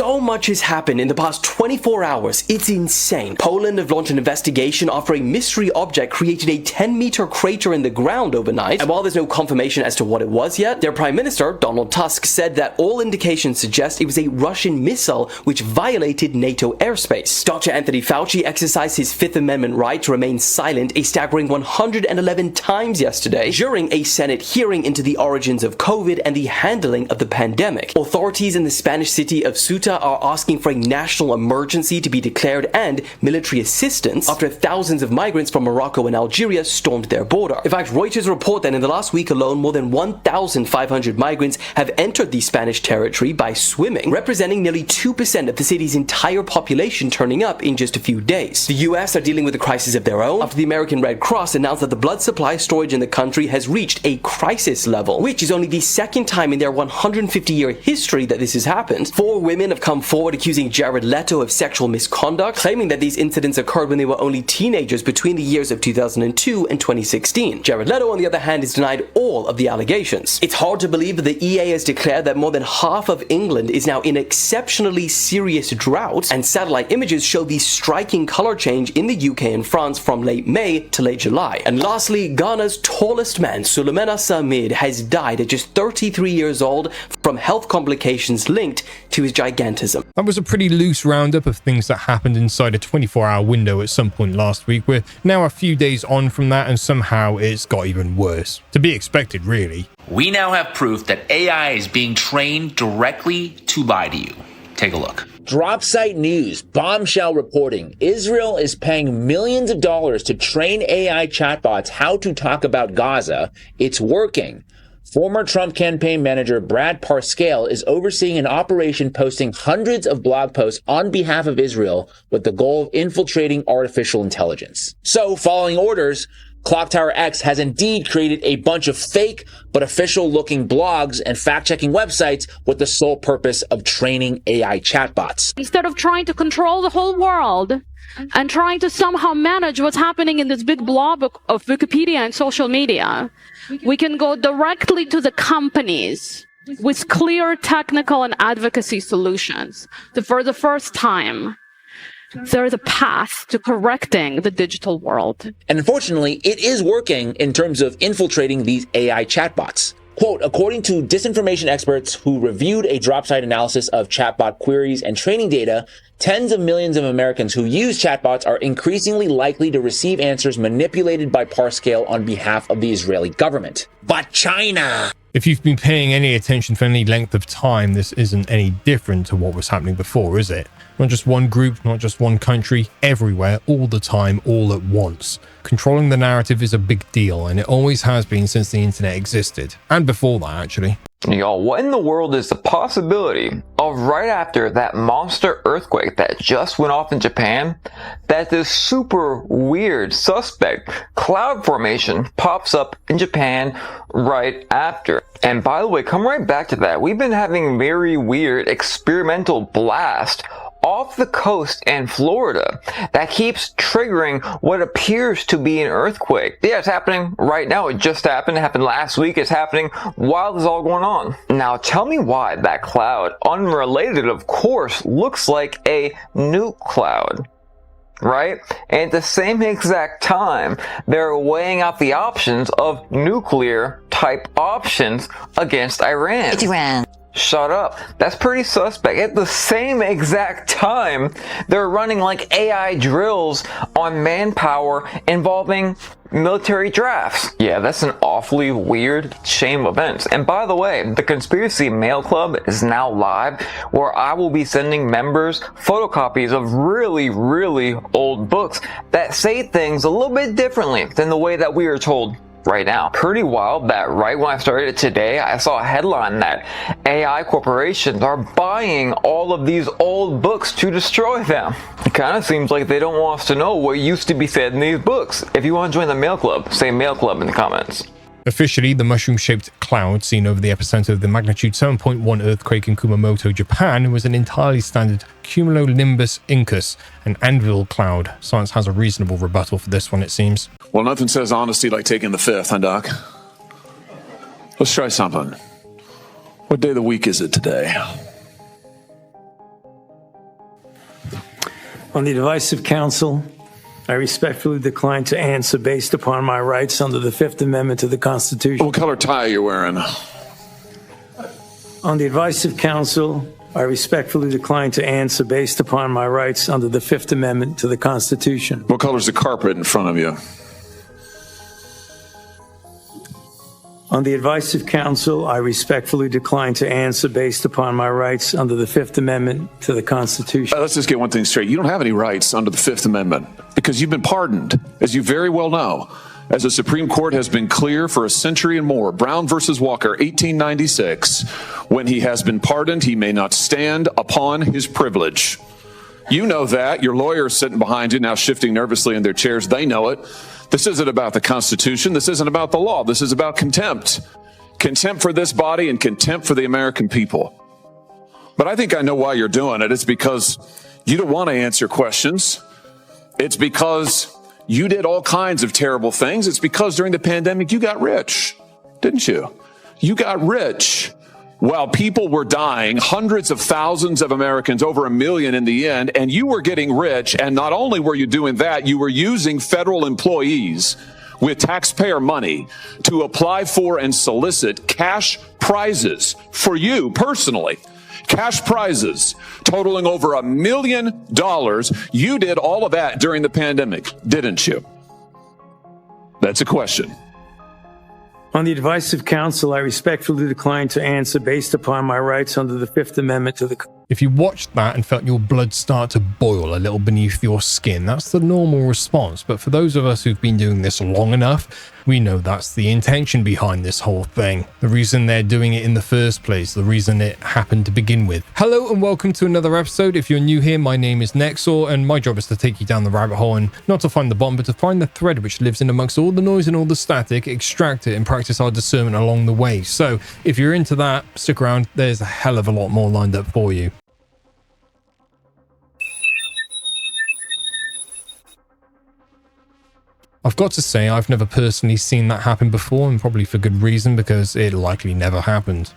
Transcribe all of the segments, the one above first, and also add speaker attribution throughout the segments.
Speaker 1: So much has happened in the past 24 hours, it's insane. Poland have launched an investigation after a mystery object created a 10-meter crater in the ground overnight, and while there's no confirmation as to what it was yet, their Prime Minister, Donald Tusk, said that all indications suggest it was a Russian missile which violated NATO airspace. Dr. Anthony Fauci exercised his Fifth Amendment right to remain silent a staggering 111 times yesterday during a Senate hearing into the origins of COVID and the handling of the pandemic. Authorities in the Spanish city of Ceuta are asking for a national emergency to be declared and military assistance after thousands of migrants from Morocco and Algeria stormed their border. In fact, Reuters report that in the last week alone, more than 1,500 migrants have entered the Spanish territory by swimming, representing nearly 2% of the city's entire population turning up in just a few days. The US are dealing with a crisis of their own after the American Red Cross announced that the blood supply storage in the country has reached a crisis level, which is only the second time in their 150-year history that this has happened. 4 women have come forward accusing Jared Leto of sexual misconduct, claiming that these incidents occurred when they were only teenagers between the years of 2002 and 2016. Jared Leto, on the other hand, has denied all of the allegations. It's hard to believe that the EA has declared that more than half of England is now in exceptionally serious drought, and satellite images show the striking color change in the UK and France from late May to late July. And lastly, Ghana's tallest man, Sulemana Samid, has died at just 33 years old from health complications linked to his gigantism.
Speaker 2: That was a pretty loose roundup of things that happened inside a 24-hour window at some point last week. We're now a few days on from that, and somehow it's got even worse. To be expected, really.
Speaker 3: We now have proof that AI is being trained directly to lie to you. Take a look.
Speaker 4: Drop site news, bombshell reporting. Israel is paying millions of dollars to train AI chatbots how to talk about Gaza. It's working. Former Trump campaign manager Brad Parscale is overseeing an operation posting hundreds of blog posts on behalf of Israel with the goal of infiltrating artificial intelligence. So, following orders, Clocktower X has indeed created a bunch of fake but official-looking blogs and fact-checking websites with the sole purpose of training AI chatbots.
Speaker 5: Instead of trying to control the whole world and trying to somehow manage what's happening in this big blob of Wikipedia and social media, we can go directly to the companies with clear technical and advocacy solutions. For the first time, there's a path to correcting the digital world.
Speaker 4: And unfortunately, it is working in terms of infiltrating these AI chatbots. Quote, according to disinformation experts who reviewed a drop site analysis of chatbot queries and training data, tens of millions of Americans who use chatbots are increasingly likely to receive answers manipulated by Parscale on behalf of the Israeli government. But China!
Speaker 2: If you've been paying any attention for any length of time, this isn't any different to what was happening before, is it? Not just one group, not just one country, everywhere, all the time, all at once. Controlling the narrative is a big deal, and it always has been since the internet existed. And before that, actually.
Speaker 6: Y'all, what in the world is the possibility of right after that monster earthquake that just went off in Japan, that this super weird suspect cloud formation pops up in Japan right after? And by the way, come right back to that. We've been having very weird experimental blast off the coast in Florida that keeps triggering what appears to be an earthquake. Yeah, it's happening right now. It just happened. It happened last week. It's happening while this is all going on. Now, tell me why that cloud, unrelated of course, looks like a nuke cloud, right? And at the same exact time, they're weighing out the options of nuclear type options against Iran.
Speaker 7: It's Iran.
Speaker 6: Shut up. That's pretty suspect. At the same exact time, they're running like AI drills on manpower involving military drafts. Yeah, that's an awfully weird chain of events. And by the way, the Conspiracy Mail Club is now live, where I will be sending members photocopies of really, really old books that say things a little bit differently than the way that we are told right now. Pretty wild that right when I started today, I saw a headline that AI corporations are buying all of these old books to destroy them. It kind of seems like they don't want us to know what used to be said in these books. If you want to join the Mail Club, say Mail Club in the comments.
Speaker 2: Officially, the mushroom-shaped cloud seen over the epicenter of the magnitude 7.1 earthquake in Kumamoto, Japan, was an entirely standard cumulonimbus incus, an anvil cloud. Science has a reasonable rebuttal for this one, it seems.
Speaker 8: Well, nothing says honesty like taking the fifth, huh, Doc? Let's try something. What day of the week is it today?
Speaker 7: On the advice of counsel, I respectfully decline to answer based upon my rights under the Fifth Amendment to the Constitution.
Speaker 8: What color tie are you wearing?
Speaker 7: On the advice of counsel, I respectfully decline to answer based upon my rights under the Fifth Amendment to the Constitution.
Speaker 8: What color's the carpet in front of you?
Speaker 7: On the advice of counsel, I respectfully decline to answer based upon my rights under the Fifth Amendment to the Constitution.
Speaker 8: Let's just get one thing straight. You don't have any rights under the Fifth Amendment because you've been pardoned, as you very well know. As the Supreme Court has been clear for a century and more, Brown versus Walker, 1896, when he has been pardoned, he may not stand upon his privilege. You know that. Your lawyers sitting behind you now shifting nervously in their chairs. They know it. This isn't about the Constitution. This isn't about the law. This is about contempt. Contempt for this body and contempt for the American people. But I think I know why you're doing it. It's because you don't want to answer questions. It's because you did all kinds of terrible things. It's because during the pandemic, you got rich, didn't you? You got rich while people were dying, hundreds of thousands of Americans, over 1 million in the end, and you were getting rich. And not only were you doing that, you were using federal employees with taxpayer money to apply for and solicit cash prizes for you personally. Cash prizes totaling over $1 million. You did all of that during the pandemic, didn't you? That's a question.
Speaker 7: On the advice of counsel, I respectfully decline to answer based upon my rights under the Fifth Amendment to the...
Speaker 2: If you watched that and felt your blood start to boil a little beneath your skin, that's the normal response. But for those of us who've been doing this long enough, we know that's the intention behind this whole thing. The reason they're doing it in the first place, the reason it happened to begin with. Hello and welcome to another episode. If you're new here, my name is NEXOR and my job is to take you down the rabbit hole and not to find the bottom, but to find the thread which lives in amongst all the noise and all the static, extract it and practice our discernment along the way. So if you're into that, stick around. There's a hell of a lot more lined up for you. I've got to say, I've never personally seen that happen before, and probably for good reason, because it likely never happened.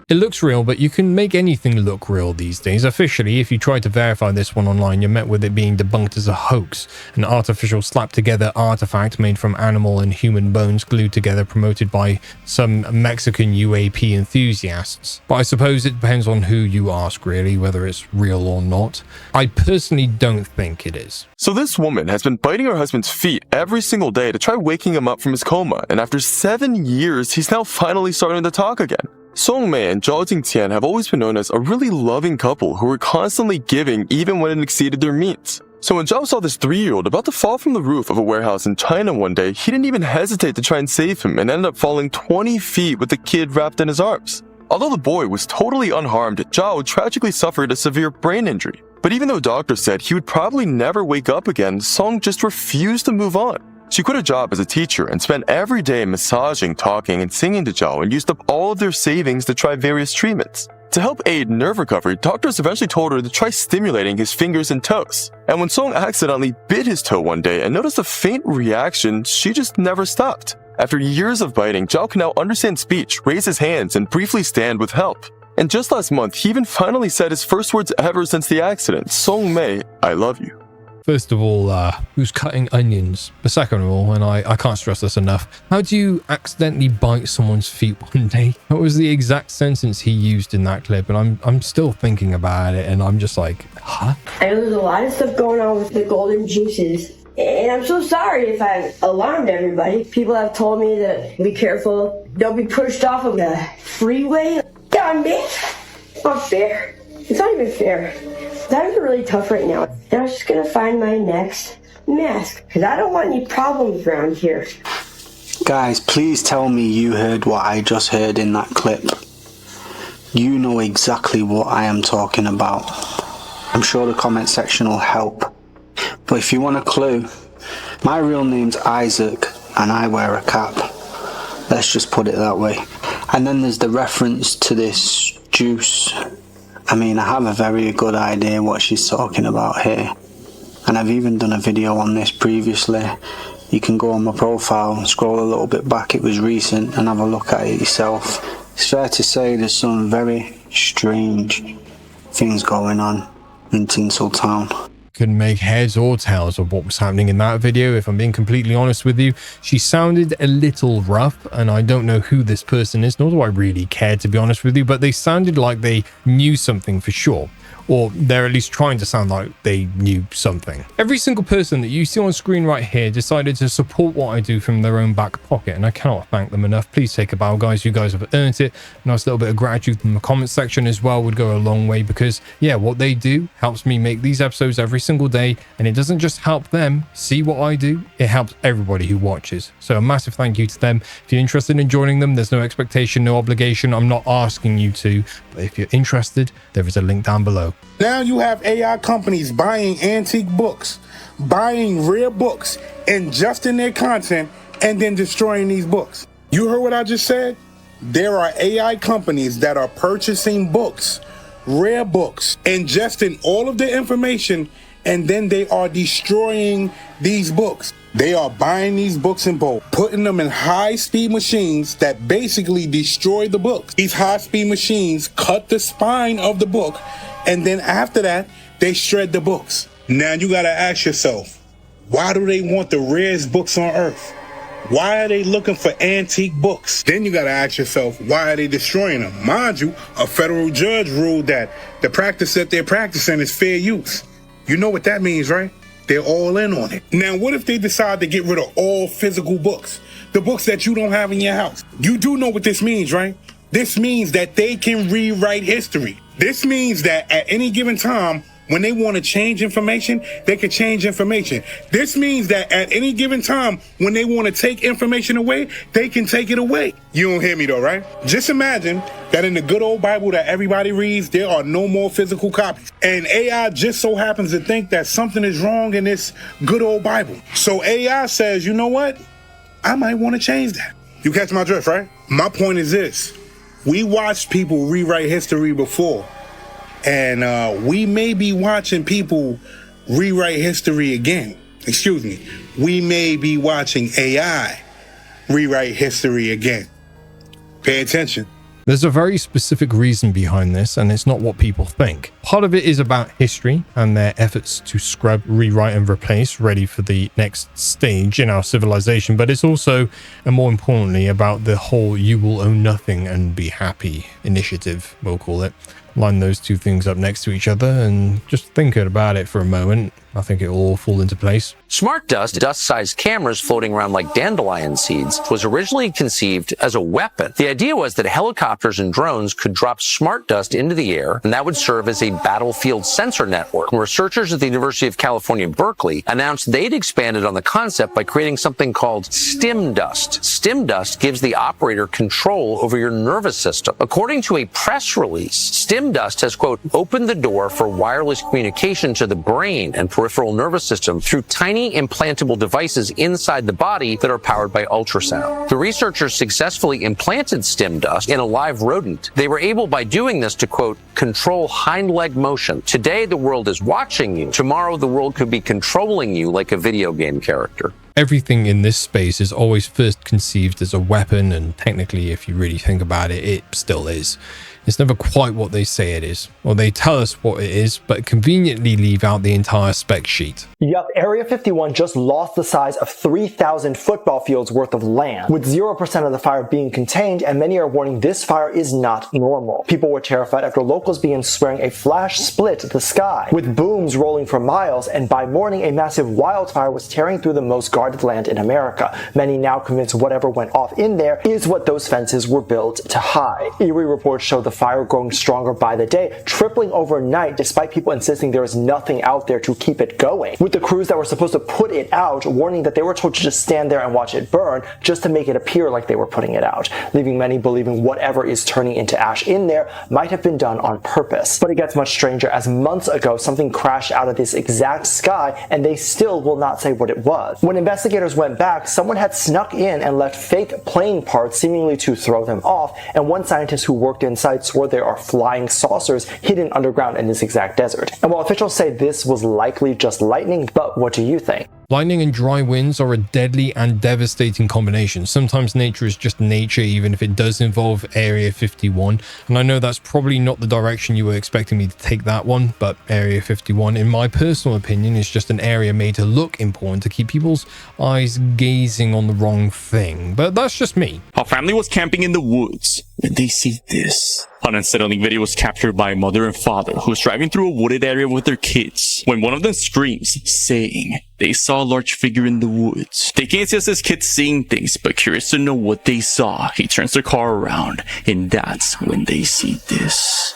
Speaker 2: It looks real, but you can make anything look real these days. Officially, if you try to verify this one online, you're met with it being debunked as a hoax, an artificial slapped-together artifact made from animal and human bones glued together, promoted by some Mexican UAP enthusiasts. But I suppose it depends on who you ask, really, whether it's real or not. I personally don't think it is.
Speaker 9: So this woman has been biting her husband's feet every single day to try waking him up from his coma, and after 7 years, he's now finally starting to talk again. Song Mei and Zhao Jingtian have always been known as a really loving couple who were constantly giving even when it exceeded their means. So when Zhao saw this 3-year-old about to fall from the roof of a warehouse in China one day, he didn't even hesitate to try and save him and ended up falling 20 feet with the kid wrapped in his arms. Although the boy was totally unharmed, Zhao tragically suffered a severe brain injury. But even though doctors said he would probably never wake up again, Song just refused to move on. She quit her job as a teacher and spent every day massaging, talking, and singing to Zhao and used up all of their savings to try various treatments. To help aid nerve recovery, doctors eventually told her to try stimulating his fingers and toes. And when Song accidentally bit his toe one day and noticed a faint reaction, she just never stopped. After years of biting, Zhao can now understand speech, raise his hands, and briefly stand with help. And just last month, he even finally said his first words ever since the accident, Song Mei, I love you.
Speaker 2: First of all, who's cutting onions? But second of all, and I can't stress this enough, how do you accidentally bite someone's feet one day? That was the exact sentence he used in that clip, and I'm still thinking about it, and I'm just like, huh?
Speaker 10: I know there's a lot of stuff going on with the golden juices, and I'm so sorry if I've alarmed everybody. People have told me to be careful, don't be pushed off of the freeway. Yeah, man, it's not fair. It's not even fair. Times are really tough right now. And I was just gonna find my next mask, because I don't want any problems around here.
Speaker 11: Guys, please tell me you heard what I just heard in that clip. You know exactly what I am talking about. I'm sure the comment section will help. But if you want a clue, my real name's Isaac and I wear a cap. Let's just put it that way. And then there's the reference to this juice. I mean, I have a very good idea what she's talking about here. and I've even done a video on this previously. You can go on my profile, scroll a little bit back, it was recent, and have a look at it yourself. It's fair to say there's some very strange things going on in Tinseltown.
Speaker 2: Couldn't make heads or tails of what was happening in that video, if I'm being completely honest with you. She sounded a little rough, and I don't know who this person is, nor do I really care, to be honest with you, but they sounded like they knew something for sure. Or they're at least trying to sound like they knew something. Every single person that you see on screen right here decided to support what I do from their own back pocket, and I cannot thank them enough. Please take a bow, guys. You guys have earned it. A nice little bit of gratitude in the comment section as well would go a long way, because yeah, what they do helps me make these episodes every single day, and it doesn't just help them see what I do, it helps everybody who watches. So a massive thank you to them. If you're interested in joining them, there's no expectation, no obligation. I'm not asking you to, but if you're interested, there is a link down below.
Speaker 12: Now you have AI companies buying antique books, buying rare books, ingesting their content, and then destroying these books. You heard what I just said? There are AI companies that are purchasing books, rare books, ingesting all of the information, and then they are destroying these books. They are buying these books in bulk, putting them in high-speed machines that basically destroy the books. These high-speed machines cut the spine of the book, and then after that, they shred the books. Now you gotta ask yourself, why do they want the rarest books on earth? Why are they looking for antique books? Then you gotta ask yourself, why are they destroying them? Mind you, a federal judge ruled that the practice that they're practicing is fair use. You know what that means, right? They're all in on it. Now, what if they decide to get rid of all physical books? The books that you don't have in your house. You do know what this means, right? This means that they can rewrite history. This means that at any given time, when they want to change information, they can change information. This means that at any given time, when they want to take information away, they can take it away. You don't hear me though, right? Just imagine that in the good old Bible that everybody reads, there are no more physical copies. And AI just so happens to think that something is wrong in this good old Bible. So AI says, you know what? I might want to change that. You catch my drift, right? My point is this. We watched people rewrite history before. And we may be watching people rewrite history again. Excuse me. We may be watching AI rewrite history again. Pay attention.
Speaker 2: There's a very specific reason behind this, and it's not what people think. Part of it is about history and their efforts to scrub, rewrite, and replace, ready for the next stage in our civilization, but it's also, and more importantly, about the whole "you will own nothing and be happy" initiative, we'll call it. Line those two things up next to each other and just think about it for a moment. I think it will all fall into place.
Speaker 13: Smart dust, dust-sized cameras floating around like dandelion seeds, was originally conceived as a weapon. The idea was that helicopters and drones could drop smart dust into the air, and that would serve as a battlefield sensor network. Researchers at the University of California, Berkeley, announced they'd expanded on the concept by creating something called stim dust. Stim dust gives the operator control over your nervous system. According to a press release, stim dust has, quote, opened the door for wireless communication to the brain and peripheral nervous system through tiny implantable devices inside the body that are powered by ultrasound. The researchers successfully implanted stim dust in a live rodent. They were able, by doing this, to, quote, control hind leg motion. Today, the world is watching you. Tomorrow, the world could be controlling you like a video game character.
Speaker 2: Everything in this space is always first conceived as a weapon, and technically, if you really think about it, it still is. It's never quite what they say it is, or they tell us what it is, but conveniently leave out the entire spec sheet.
Speaker 14: Yup, Area 51 just lost the size of 3,000 football fields worth of land, with 0% of the fire being contained, and many are warning this fire is not normal. People were terrified after locals began swearing a flash split the sky, with booms rolling for miles, and by morning a massive wildfire was tearing through the most guarded land in America. Many now convinced whatever went off in there is what those fences were built to hide. Eerie reports show the fire growing stronger by the day, tripling overnight despite people insisting there is nothing out there to keep it going, with the crews that were supposed to put it out warning that they were told to just stand there and watch it burn just to make it appear like they were putting it out, leaving many believing whatever is turning into ash in there might have been done on purpose. But it gets much stranger, as months ago something crashed out of this exact sky and they still will not say what it was. When investigators went back, someone had snuck in and left fake plane parts seemingly to throw them off, and one scientist who worked inside swore there are flying saucers hidden underground in this exact desert. And while officials say this was likely just lightning, but what do you think?
Speaker 2: Lightning and dry winds are a deadly and devastating combination. Sometimes nature is just nature, even if it does involve Area 51. And I know that's probably not the direction you were expecting me to take that one, but Area 51, in my personal opinion, is just an area made to look important to keep people's eyes gazing on the wrong thing. But that's just me.
Speaker 15: Our family was camping in the woods when they see this. An unsettling video was captured by a mother and father who was driving through a wooded area with their kids when one of them screams, saying they saw a large figure in the woods. They can't see us as kids seeing things, but curious to know what they saw, he turns their car around, and that's when they see this.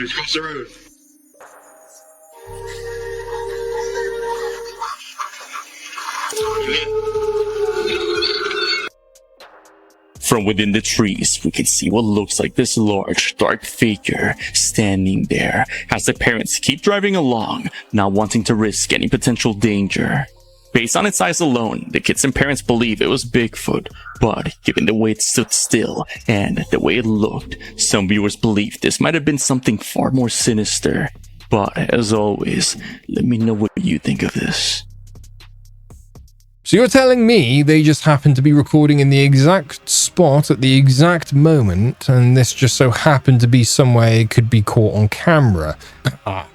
Speaker 16: Across the road.
Speaker 15: From within the trees, we can see what looks like this large, dark figure standing there as the parents keep driving along, not wanting to risk any potential danger. Based on its size alone, the kids and parents believe it was Bigfoot, but given the way it stood still and the way it looked, some viewers believe this might have been something far more sinister. But as always, let me know what you think of this.
Speaker 2: So you're telling me they just happened to be recording in the exact spot at the exact moment, and this just so happened to be somewhere it could be caught on camera?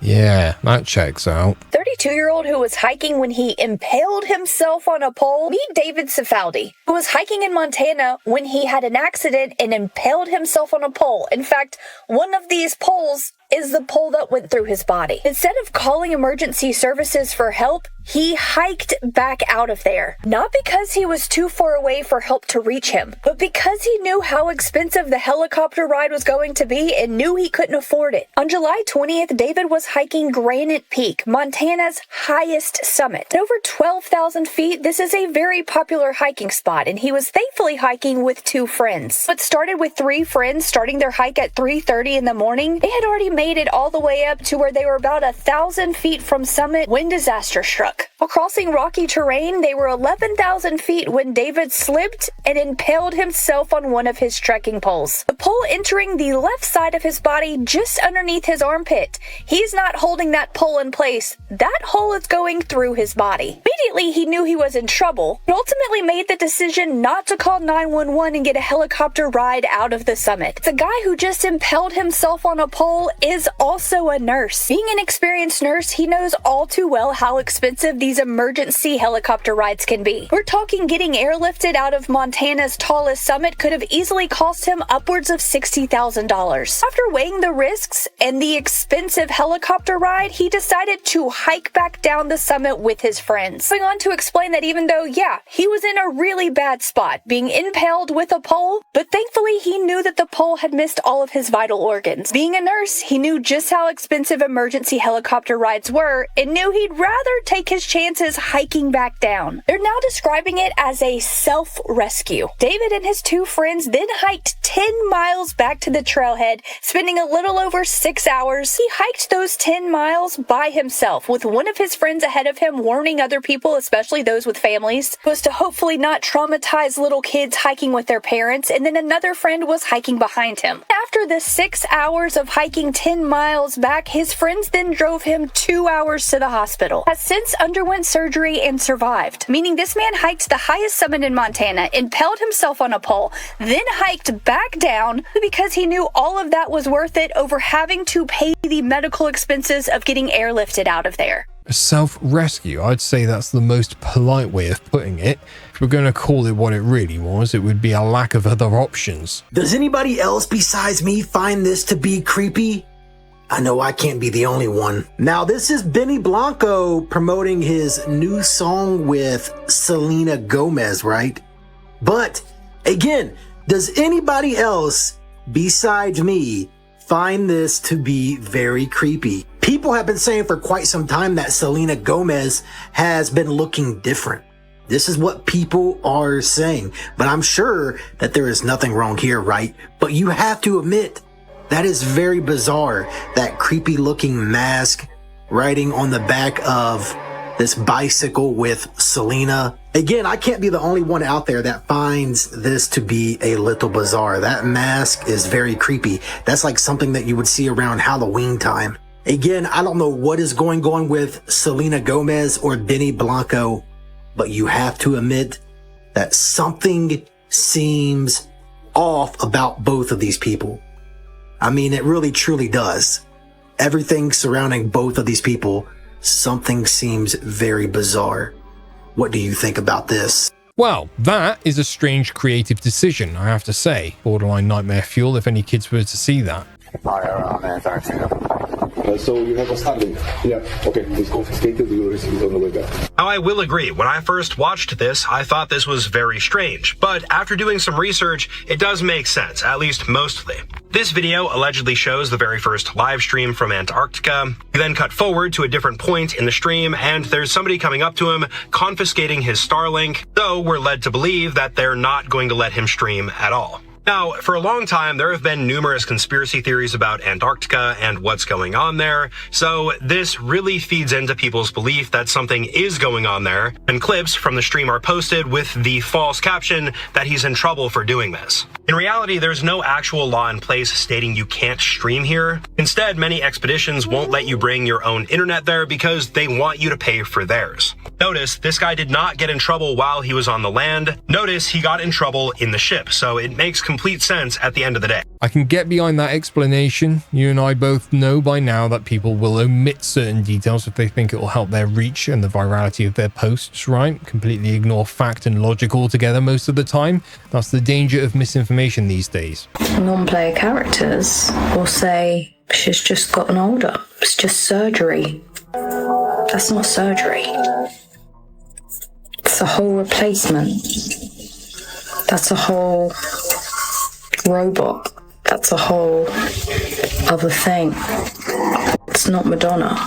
Speaker 2: Yeah, that checks out.
Speaker 17: 32-year-old who was hiking when he impaled himself on a pole. Meet David Cifaldi, who was hiking in Montana when he had an accident and impaled himself on a pole. In fact, one of these poles is the pole that went through his body. Instead of calling emergency services for help, he hiked back out of there. Not because he was too far away for help to reach him, but because he knew how expensive the helicopter ride was going to be and knew he couldn't afford it. On July 20th, David was hiking Granite Peak, Montana's highest summit. At over 12,000 feet, this is a very popular hiking spot, and he was thankfully hiking with 2 friends. What started with 3 friends starting their hike at 3:30 in the morning, they had already made it all the way up to where they were about 1,000 feet from summit when disaster struck. While crossing rocky terrain, they were 11,000 feet when David slipped and impaled himself on one of his trekking poles. The pole entering the left side of his body just underneath his armpit. He's not holding that pole in place. That hole is going through his body. Immediately, he knew he was in trouble, but ultimately made the decision not to call 911 and get a helicopter ride out of the summit. The guy who just impaled himself on a pole is also a nurse. Being an experienced nurse, he knows all too well how expensive these emergency helicopter rides can be. We're talking getting airlifted out of Montana's tallest summit could have easily cost him upwards of $60,000. After weighing the risks and the expensive helicopter ride, he decided to hike back down the summit with his friends. Going on to explain that even though, he was in a really bad spot, being impaled with a pole, but thankfully he knew that the pole had missed all of his vital organs. Being a nurse, he knew just how expensive emergency helicopter rides were and knew he'd rather take his chances hiking back down. They're now describing it as a self-rescue. David and his 2 friends then hiked 10 miles back to the trailhead, spending a little over 6 hours. He hiked those 10 miles by himself, with one of his friends ahead of him warning other people, especially those with families, was to hopefully not traumatize little kids hiking with their parents, and then another friend was hiking behind him. After the 6 hours of hiking 10 miles back, his friends then drove him 2 hours to the hospital. Has since underwent surgery and survived, meaning this man hiked the highest summit in Montana, impaled himself on a pole, then hiked back down because he knew all of that was worth it over having to pay the medical expenses of getting airlifted out of there.
Speaker 2: A self-rescue, I'd say that's the most polite way of putting it. If we're going to call it what it really was, it would be a lack of other options.
Speaker 18: Does anybody else besides me find this to be creepy? I know I can't be the only one. Now, this is Benny Blanco promoting his new song with Selena Gomez, right? But, again, does anybody else besides me find this to be very creepy? People have been saying for quite some time that Selena Gomez has been looking different. This is what people are saying, but I'm sure that there is nothing wrong here, right? But you have to admit, that is very bizarre, that creepy looking mask riding on the back of this bicycle with Selena. Again, I can't be the only one out there that finds this to be a little bizarre. That mask is very creepy. That's like something that you would see around Halloween time. Again, I don't know what is going on with Selena Gomez or Benny Blanco, but you have to admit that something seems off about both of these people. I mean, it really truly does. Everything surrounding both of these people, something seems very bizarre. What do you think about this?
Speaker 2: Well, that is a strange creative decision, I have to say. Borderline nightmare fuel if any kids were to see that.
Speaker 16: So you have a standing. Yeah, okay, it's confiscated, you will receive it on the way back.
Speaker 19: Now, I will agree, when I first watched this, I thought this was very strange, but after doing some research, it does make sense, at least mostly. This video allegedly shows the very first live stream from Antarctica. We then cut forward to a different point in the stream, and there's somebody coming up to him, confiscating his Starlink, so we're led to believe that they're not going to let him stream at all. Now, for a long time, there have been numerous conspiracy theories about Antarctica and what's going on there, so this really feeds into people's belief that something is going on there, and clips from the stream are posted with the false caption that he's in trouble for doing this. In reality, there's no actual law in place stating you can't stream here. Instead, many expeditions won't let you bring your own internet there because they want you to pay for theirs. Notice, this guy did not get in trouble while he was on the land. Notice, he got in trouble in the ship, so it makes complete sense at the end of the day.
Speaker 2: I can get behind that explanation. You and I both know by now that people will omit certain details if they think it will help their reach and the virality of their posts, right? Completely ignore fact and logic altogether most of the time. That's the danger of misinformation these days.
Speaker 20: Non-player characters will say, she's just gotten older. It's just surgery. That's not surgery. It's a whole replacement. That's a whole robot. That's a whole other thing. It's not Madonna.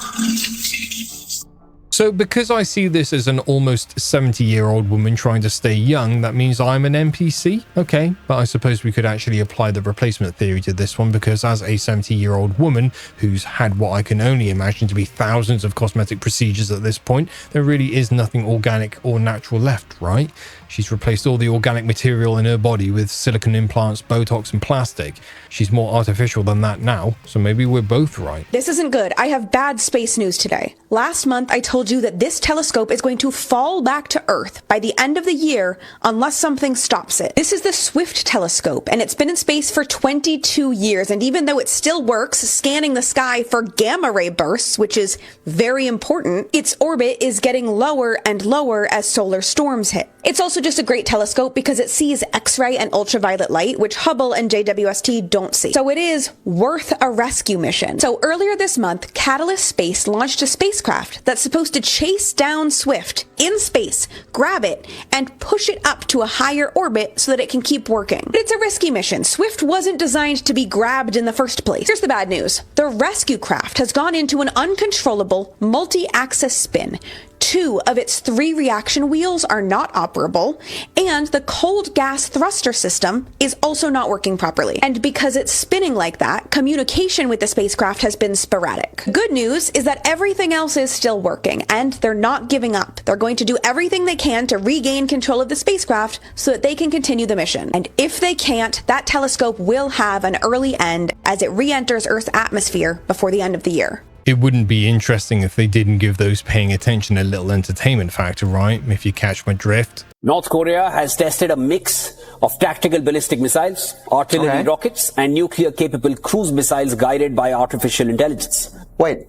Speaker 2: So because I see this as an almost 70-year-old woman trying to stay young, that means I'm an NPC? Okay, but I suppose we could actually apply the replacement theory to this one, because as a 70-year-old woman who's had what I can only imagine to be thousands of cosmetic procedures at this point, there really is nothing organic or natural left, right? She's replaced all the organic material in her body with silicone implants, Botox, and plastic. She's more artificial than that now, so maybe we're both right.
Speaker 21: This isn't good. I have bad space news today. Last month, I told you that this telescope is going to fall back to Earth by the end of the year unless something stops it. This is the Swift telescope, and it's been in space for 22 years, and even though it still works scanning the sky for gamma ray bursts, which is very important, its orbit is getting lower and lower as solar storms hit. It's also just a great telescope because it sees X-ray and ultraviolet light, which Hubble and JWST don't see. So it is worth a rescue mission. So earlier this month, Catalyst Space launched a spacecraft that's supposed to chase down Swift in space, grab it, and push it up to a higher orbit so that it can keep working. But it's a risky mission. Swift wasn't designed to be grabbed in the first place. Here's the bad news. The rescue craft has gone into an uncontrollable multi-axis spin. 2 of its 3 reaction wheels are not operable, and the cold gas thruster system is also not working properly. And because it's spinning like that, communication with the spacecraft has been sporadic. Good news is that everything else is still working, and they're not giving up. They're going to do everything they can to regain control of the spacecraft so that they can continue the mission. And if they can't, that telescope will have an early end as it re-enters Earth's atmosphere before the end of the year.
Speaker 2: It wouldn't be interesting if they didn't give those paying attention a little entertainment factor, right? If you catch my drift.
Speaker 22: North Korea has tested a mix of tactical ballistic missiles, artillery rockets, and nuclear-capable cruise missiles guided by artificial intelligence.
Speaker 23: Wait,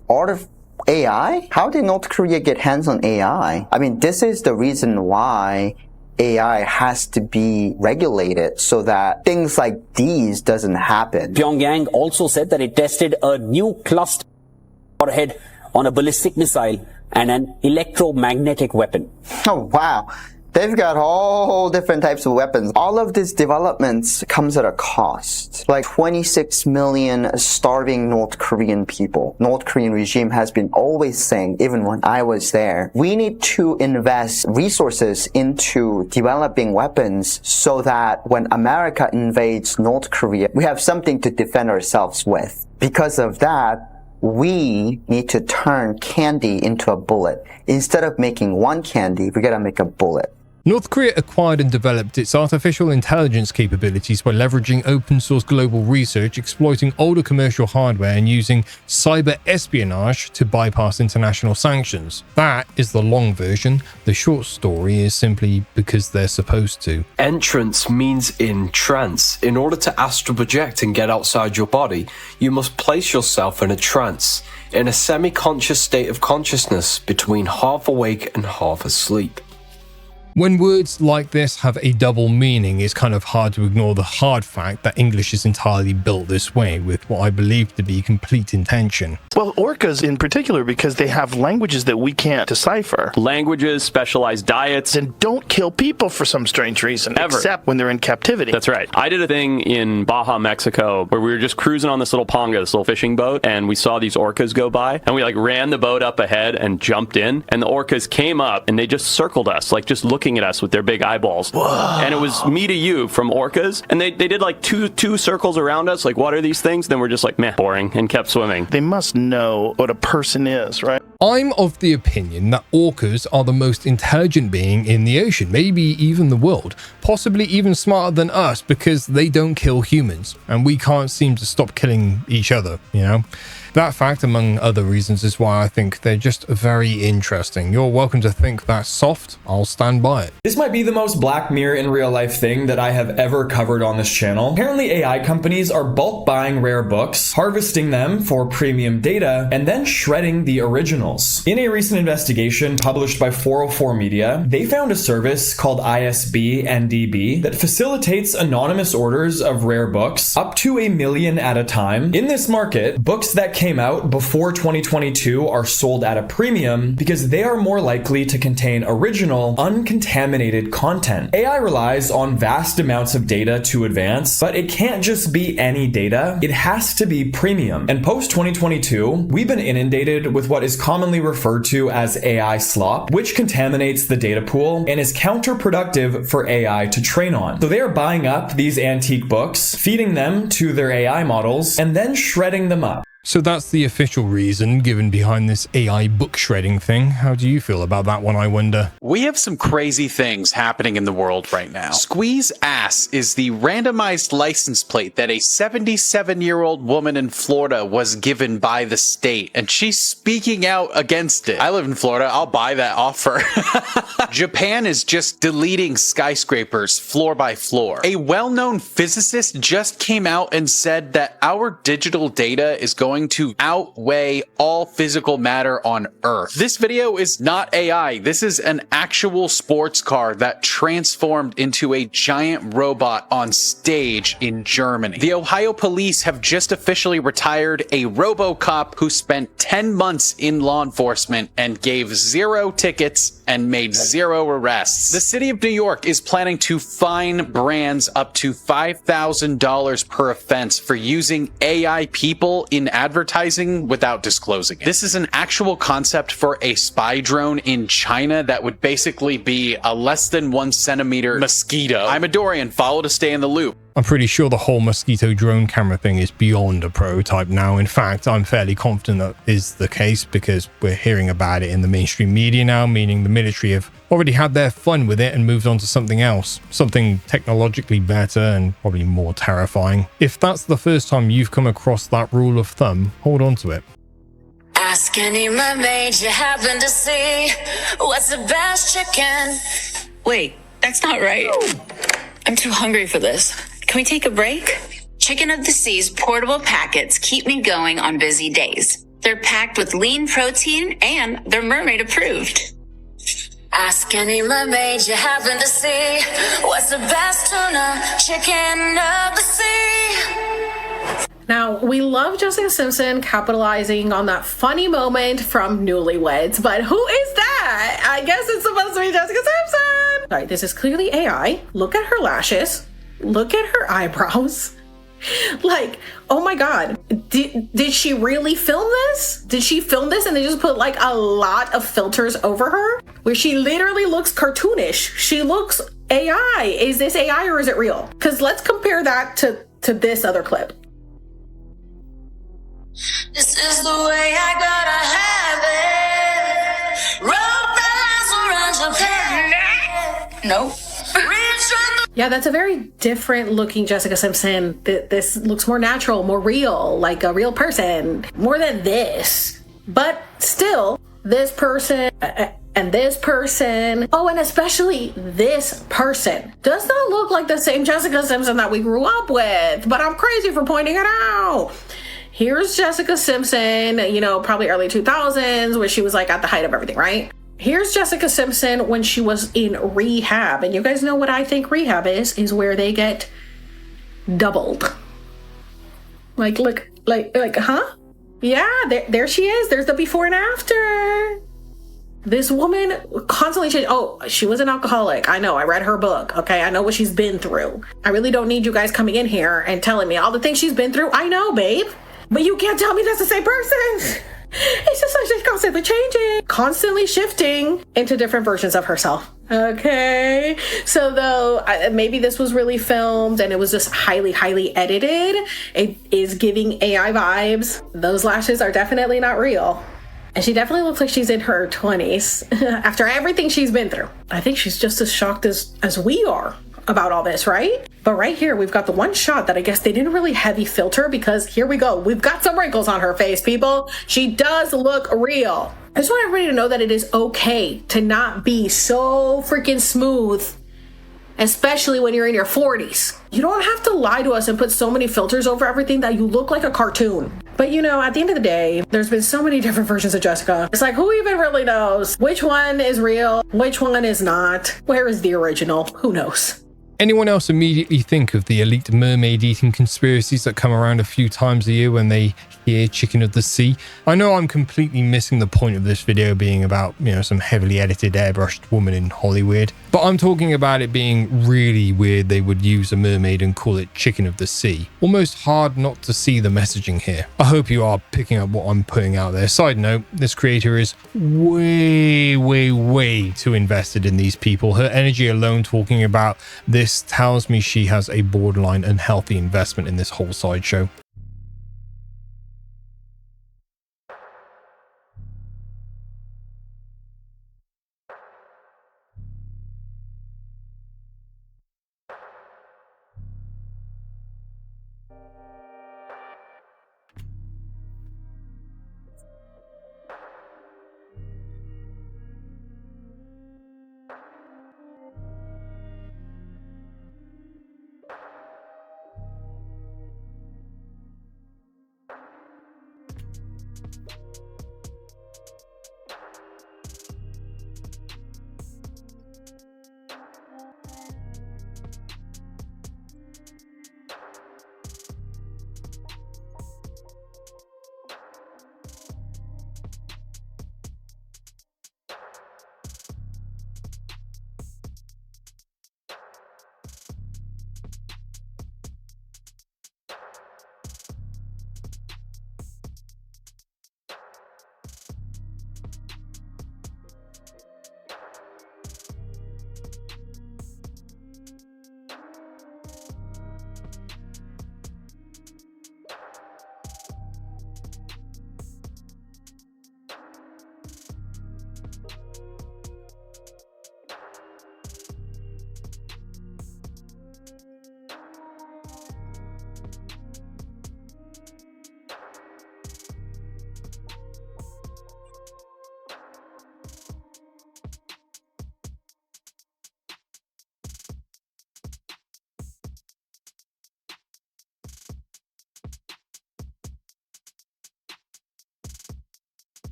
Speaker 23: AI? How did North Korea get hands on AI? I mean, this is the reason why AI has to be regulated so that things like these doesn't happen.
Speaker 22: Pyongyang also said that it tested a new cluster warhead on a ballistic missile and an electromagnetic weapon.
Speaker 23: Oh, wow. They've got all different types of weapons. All of these developments comes at a cost. Like 26 million starving North Korean people. North Korean regime has been always saying, even when I was there, we need to invest resources into developing weapons so that when America invades North Korea, we have something to defend ourselves with. Because of that, we need to turn candy into a bullet. Instead of making one candy, we gotta make a bullet.
Speaker 2: North Korea acquired and developed its artificial intelligence capabilities by leveraging open source global research, exploiting older commercial hardware, and using cyber espionage to bypass international sanctions. That is the long version. The short story is simply because they're supposed to.
Speaker 1: Entrance means in trance. In order to astral project and get outside your body, you must place yourself in a trance, in a semi-conscious state of consciousness between half awake and half asleep.
Speaker 2: When words like this have a double meaning, it's kind of hard to ignore the hard fact that English is entirely built this way, with what I believe to be complete intention.
Speaker 3: Well, orcas in particular, because they have languages that we can't decipher.
Speaker 5: Languages, specialized diets.
Speaker 3: And don't kill people for some strange reason,
Speaker 5: ever.
Speaker 3: Except when they're in captivity.
Speaker 5: That's right. I did a thing in Baja, Mexico, where we were just cruising on this little ponga, this little fishing boat, and we saw these orcas go by, and we ran the boat up ahead and jumped in, and the orcas came up, and they just circled us, just looking at us with their big eyeballs.
Speaker 3: Whoa.
Speaker 5: And it was me to you from orcas, and they did two circles around us, what are these things? Then we're just meh, boring, and kept swimming.
Speaker 3: They must know what a person is, right?
Speaker 2: I'm of the opinion that orcas are the most intelligent being in the ocean, maybe even the world, possibly even smarter than us because they don't kill humans, and we can't seem to stop killing each other, That fact, among other reasons, is why I think they're just very interesting. You're welcome to think that's soft. I'll stand by it.
Speaker 24: This might be the most Black Mirror in real life thing that I have ever covered on this channel. Apparently AI companies are bulk buying rare books, harvesting them for premium data, and then shredding the originals. In a recent investigation published by 404 Media, they found a service called ISB NDB that facilitates anonymous orders of rare books up to 1 million at a time. In this market, books that came out before 2022 are sold at a premium because they are more likely to contain original, uncontaminated content. AI relies on vast amounts of data to advance, but it can't just be any data. It has to be premium. And post 2022, we've been inundated with what is commonly referred to as AI slop, which contaminates the data pool and is counterproductive for AI to train on. So they are buying up these antique books, feeding them to their AI models, and then shredding them up.
Speaker 2: So that's the official reason given behind this AI book shredding thing. How do you feel about that one, I wonder?
Speaker 25: We have some crazy things happening in the world right now. Squeeze Ass is the randomized license plate that a 77-year-old woman in Florida was given by the state, and she's speaking out against it. I live in Florida. I'll buy that offer. Japan is just deleting skyscrapers floor by floor. A well-known physicist just came out and said that our digital data is going to outweigh all physical matter on Earth. This video is not AI. This is an actual sports car that transformed into a giant robot on stage in Germany. The Ohio police have just officially retired a RoboCop who spent 10 months in law enforcement and gave 0 tickets and made 0 arrests. The city of New York is planning to fine brands up to $5,000 per offense for using AI people in advertising without disclosing it. This is an actual concept for a spy drone in China that would basically be a less than 1 centimeter mosquito. I'm a Dorian, follow to stay in the loop.
Speaker 2: I'm pretty sure the whole mosquito drone camera thing is beyond a prototype now. In fact, I'm fairly confident that is the case because we're hearing about it in the mainstream media now, meaning the military have already had their fun with it and moved on to something else, something technologically better and probably more terrifying. If that's the first time you've come across that rule of thumb, hold on to it.
Speaker 26: Ask any mermaid you happen to see, what's the best chicken? Wait, that's not right. I'm too hungry for this. Can we take a break? Chicken of the Sea's portable packets keep me going on busy days. They're packed with lean protein and they're mermaid approved. Ask any mermaid you happen to see, what's the best tuna chicken of the sea?
Speaker 27: Now, we love Jessica Simpson capitalizing on that funny moment from Newlyweds, but who is that? I guess it's supposed to be Jessica Simpson. All right, this is clearly AI. Look at her lashes. Look at her eyebrows. Oh my God, did she really film this? Did she film this and they just put a lot of filters over her? Where she literally looks cartoonish. She looks AI. Is this AI or is it real? Because let's compare that to this other clip.
Speaker 26: This is the way I gotta have it. Rope the lines around your head. Nope.
Speaker 27: Yeah, that's a very different looking Jessica Simpson. This looks more natural, more real, like a real person, more than this. But still, this person and this person, oh, and especially this person, does not look like the same Jessica Simpson that we grew up with. But I'm crazy for pointing it out. Here's Jessica Simpson, you know, probably early 2000s, where she was like at the height of everything, right? Here's Jessica Simpson when she was in rehab. And you guys know what I think rehab is where they get doubled. Like, look, like, huh? Yeah, there she is. There's the before and after. This woman constantly changed. Oh, she was an alcoholic. I know. I read her book. Okay. I know what she's been through. I really don't need you guys coming in here and telling me all the things she's been through. I know, babe. But you can't tell me that's the same person. It's just like she's constantly changing, constantly shifting into different versions of herself. Okay. So though, maybe this was really filmed and it was just highly, highly edited. It is giving AI vibes. Those lashes are definitely not real. And she definitely looks like she's in her 20s after everything she's been through. I think she's just as shocked as we are about all this, right? But right here, we've got the one shot that I guess they didn't really heavy filter, because here we go. We've got some wrinkles on her face, people. She does look real. I just want everybody to know that it is okay to not be so freaking smooth, especially when you're in your 40s. You don't have to lie to us and put so many filters over everything that you look like a cartoon. But you know, at the end of the day, there's been so many different versions of Jessica. It's like, who even really knows? Which one is real? Which one is not? Where is the original? Who knows?
Speaker 2: Anyone else immediately think of the elite mermaid eating conspiracies that come around a few times a year when they hear chicken of the sea? I know I'm completely missing the point of this video being about, you know, some heavily edited airbrushed woman in Hollywood, but I'm talking about it being really weird they would use a mermaid and call it chicken of the sea. Almost hard not to see the messaging here. I hope you are picking up what I'm putting out there. Side note, this creator is way too invested in these people. Her energy alone talking about this tells me she has a borderline unhealthy investment in this whole sideshow.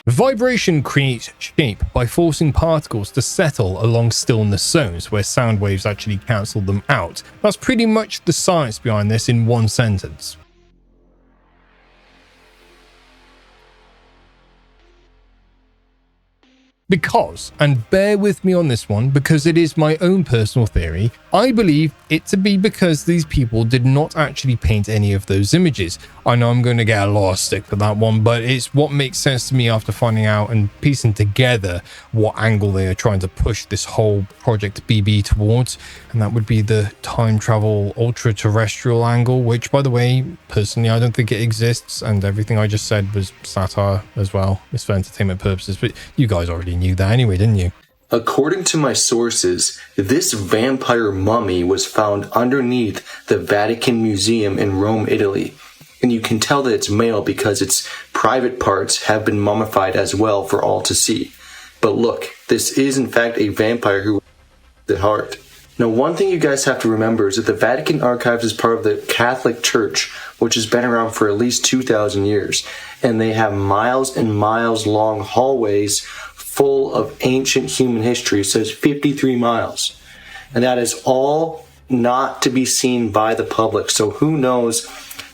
Speaker 2: Vibration creates shape by forcing particles to settle along stillness zones where sound waves actually cancel them out. That's pretty much the science behind this in one sentence. Because, and bear with me on this one because it is my own personal theory, I believe it to be because these people did not actually paint any of those images. I know I'm going to get a lot of stick for that one, but it's what makes sense to me after finding out and piecing together what angle they are trying to push this whole Project BB towards, and that would be the time travel ultra terrestrial angle, which, by the way, personally I don't think it exists, and everything I just said was satire as well. It's for entertainment purposes, but you guys already knew that anyway, didn't you?
Speaker 1: According to my sources, this vampire mummy was found underneath the Vatican Museum in Rome, Italy. And you can tell that it's male because its private parts have been mummified as well for all to see. But look, this is in fact a vampire who at heart. Now, one thing you guys have to remember is that the Vatican Archives is part of the Catholic Church, which has been around for at least 2,000 years. And they have miles and miles long hallways full of ancient human history. So it's 53 miles. And that is all not to be seen by the public. So who knows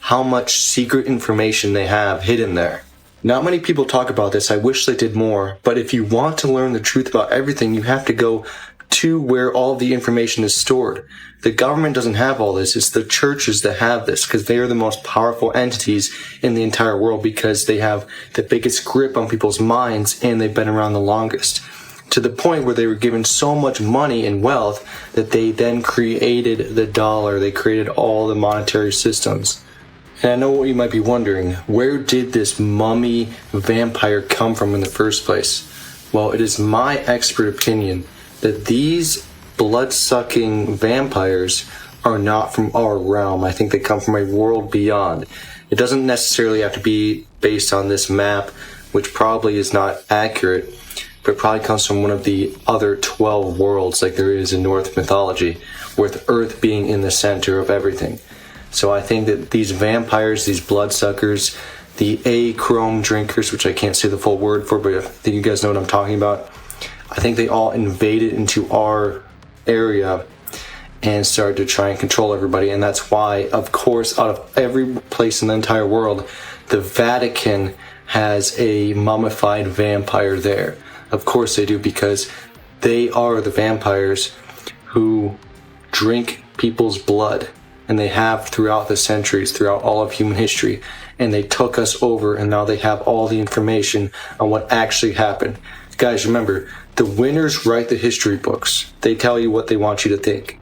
Speaker 1: how much secret information they have hidden there. Not many people talk about this. I wish they did more. But if you want to learn the truth about everything, you have to go to where all the information is stored. The government doesn't have all this. It's the churches that have this because they are the most powerful entities in the entire world because they have the biggest grip on people's minds and they've been around the longest. To the point where they were given so much money and wealth that they then created the dollar. They created all the monetary systems. And I know what you might be wondering. Where did this mummy vampire come from in the first place? Well, it is my expert opinion that these blood-sucking vampires are not from our realm. I think they come from a world beyond. It doesn't necessarily have to be based on this map, which probably is not accurate, but it probably comes from one of the other 12 worlds like there is in Norse mythology, with Earth being in the center of everything. So I think that these vampires, these bloodsuckers, the A-chrome drinkers, which I can't say the full word for, but I think you guys know what I'm talking about, I think they all invaded into our area and started to try and control everybody. And that's why, of course, out of every place in the entire world, the Vatican has a mummified vampire there. Of course they do, because they are the vampires who drink people's blood. And they have throughout the centuries, throughout all of human history. And they took us over, and now they have all the information on what actually happened. Guys, remember, the winners write the history books. They tell you what they want you to think.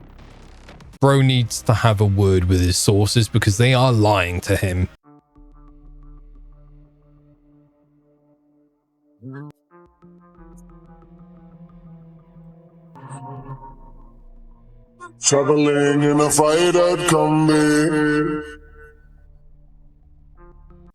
Speaker 2: Bro needs to have a word with his sources because they are lying to him.
Speaker 4: Traveling in a fired combi.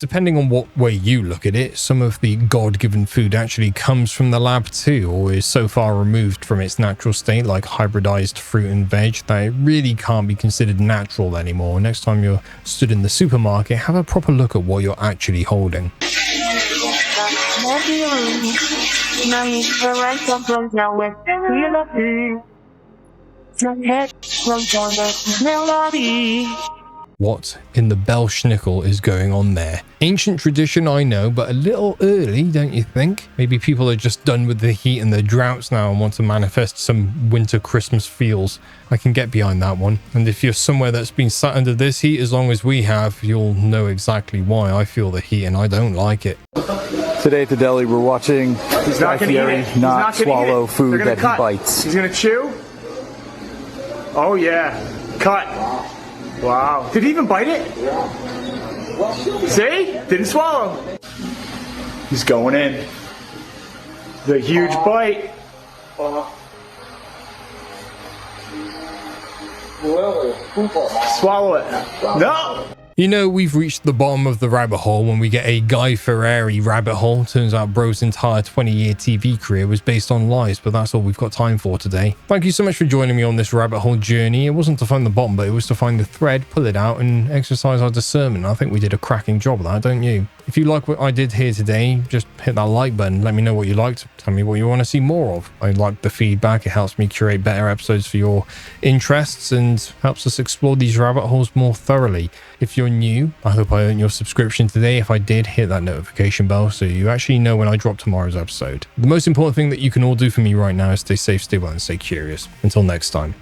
Speaker 2: Depending on what way you look at it, some of the God-given food actually comes from the lab too, or is so far removed from its natural state, like hybridized fruit and veg, that it really can't be considered natural anymore. Next time you're stood in the supermarket, have a proper look at what you're actually holding. What in the Belschnickel is going on there? Ancient tradition, I know, but a little early, don't you think? Maybe people are just done with the heat and the droughts now and want to manifest some winter Christmas feels. I can get behind that one. And if you're somewhere that's been sat under this heat as long as we have, you'll know exactly why I feel the heat and I don't like it.
Speaker 6: Today at the deli, we're watching Guy Fieri not swallow food that he bites.
Speaker 7: He's gonna chew? Oh yeah, cut. Wow. Did he even bite it? See? Didn't swallow. He's going in. The huge bite. Swallow it. No!
Speaker 2: You know, we've reached the bottom of the rabbit hole when we get a Guy Fieri rabbit hole. Turns out bro's entire 20-year TV career was based on lies, but that's all we've got time for today. Thank you so much for joining me on this rabbit hole journey. It wasn't to find the bottom, but it was to find the thread, pull it out, and exercise our discernment. I think we did a cracking job of that, don't you? If you like what I did here today, just hit that like button. Let me know what you liked. Tell me what you want to see more of. I like the feedback. It helps me curate better episodes for your interests and helps us explore these rabbit holes more thoroughly. If you're new, I hope I earned your subscription today. If I did, hit that notification bell so you actually know when I drop tomorrow's episode. The most important thing that you can all do for me right now is stay safe, stay well, and stay curious. Until next time.